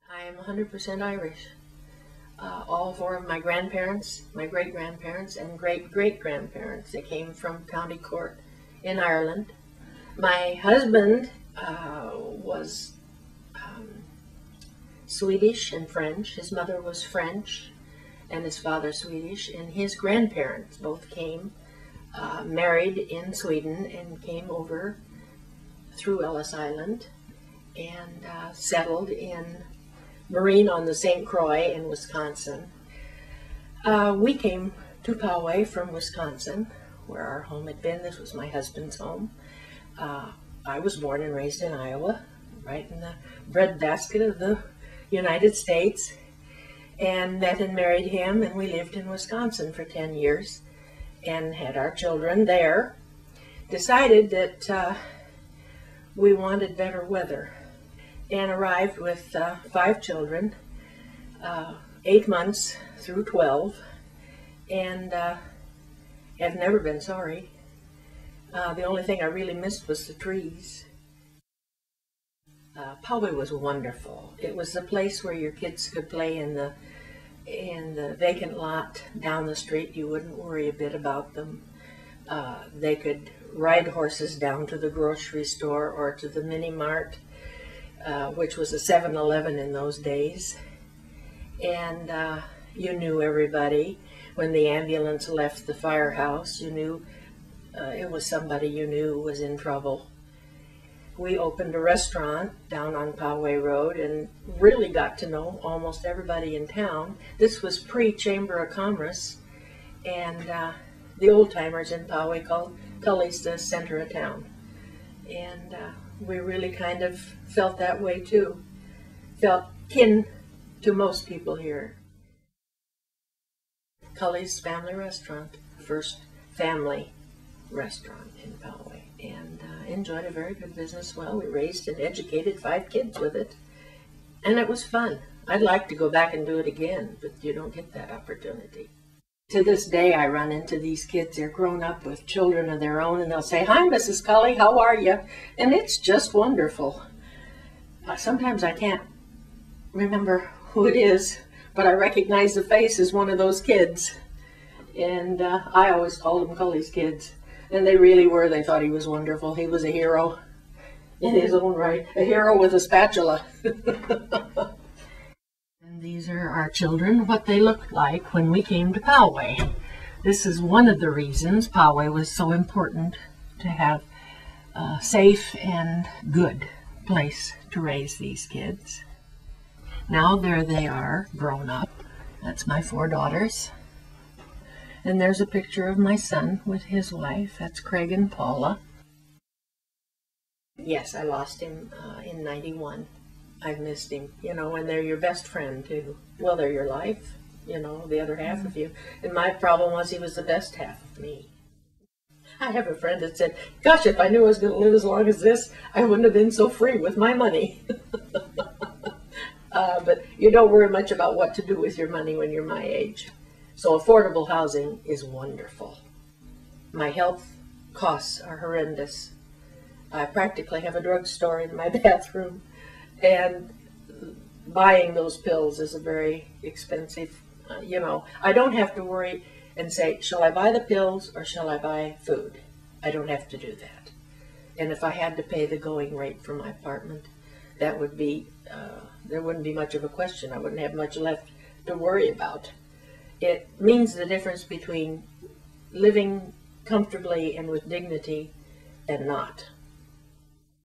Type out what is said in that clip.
I am 100% Irish. All four of my grandparents, my great-grandparents, and great-great-grandparents, they came from County Cork in Ireland. My husband was Swedish and French. His mother was French and his father Swedish, and his grandparents both came, married in Sweden, and came over through Ellis Island and settled in Marine on the St. Croix in Wisconsin. We came to Poway from Wisconsin, where our home had been. This was my husband's home. I was born and raised in Iowa, right in the breadbasket of the United States, and met and married him, and we lived in Wisconsin for 10 years and had our children there. Decided that we wanted better weather, and arrived with 5 children, 8 months through 12, and have never been sorry. The only thing I really missed was the trees. Poway was wonderful. It was the place where your kids could play in the vacant lot down the street. You wouldn't worry a bit about them. They could ride horses down to the grocery store or to the mini mart, which was a 7-Eleven in those days. And you knew everybody. When the ambulance left the firehouse, you knew it was somebody you knew was in trouble. We opened a restaurant down on Poway Road and really got to know almost everybody in town. This was pre-Chamber of Commerce, and the old-timers in Poway called Cully's the center of town. And we really kind of felt that way too. Felt kin to most people here. Cully's Family Restaurant, first family restaurant in Poway, and enjoyed a very good business. Well, we raised and educated 5 kids with it, and it was fun. I'd like to go back and do it again, but you don't get that opportunity. To this day, I run into these kids. They're grown up with children of their own, and they'll say, "Hi, Mrs. Cully, how are you?" And it's just wonderful. Sometimes I can't remember who it is, but I recognize the face as one of those kids. And I always called them Cully's kids. And they really were. They thought he was wonderful. He was a hero in his own right. A hero with a spatula. And these are our children, what they looked like when we came to Poway. This is one of the reasons Poway was so important, to have a safe and good place to raise these kids. Now there they are, grown up. That's my 4 daughters. And there's a picture of my son with his wife. That's Craig and Paula. Yes, I lost him in '91. I've missed him, you know, and they're your best friend too. Well, they're your life, you know, the other half of you. And my problem was he was the best half of me. I have a friend that said, "Gosh, if I knew I was going to live as long as this, I wouldn't have been so free with my money." But you don't worry much about what to do with your money when you're my age. So affordable housing is wonderful. My health costs are horrendous. I practically have a drugstore in my bathroom, and buying those pills is a very expensive, you know. I don't have to worry and say, shall I buy the pills or shall I buy food? I don't have to do that. And if I had to pay the going rate for my apartment, that would be, there wouldn't be much of a question. I wouldn't have much left to worry about. It means the difference between living comfortably and with dignity and not.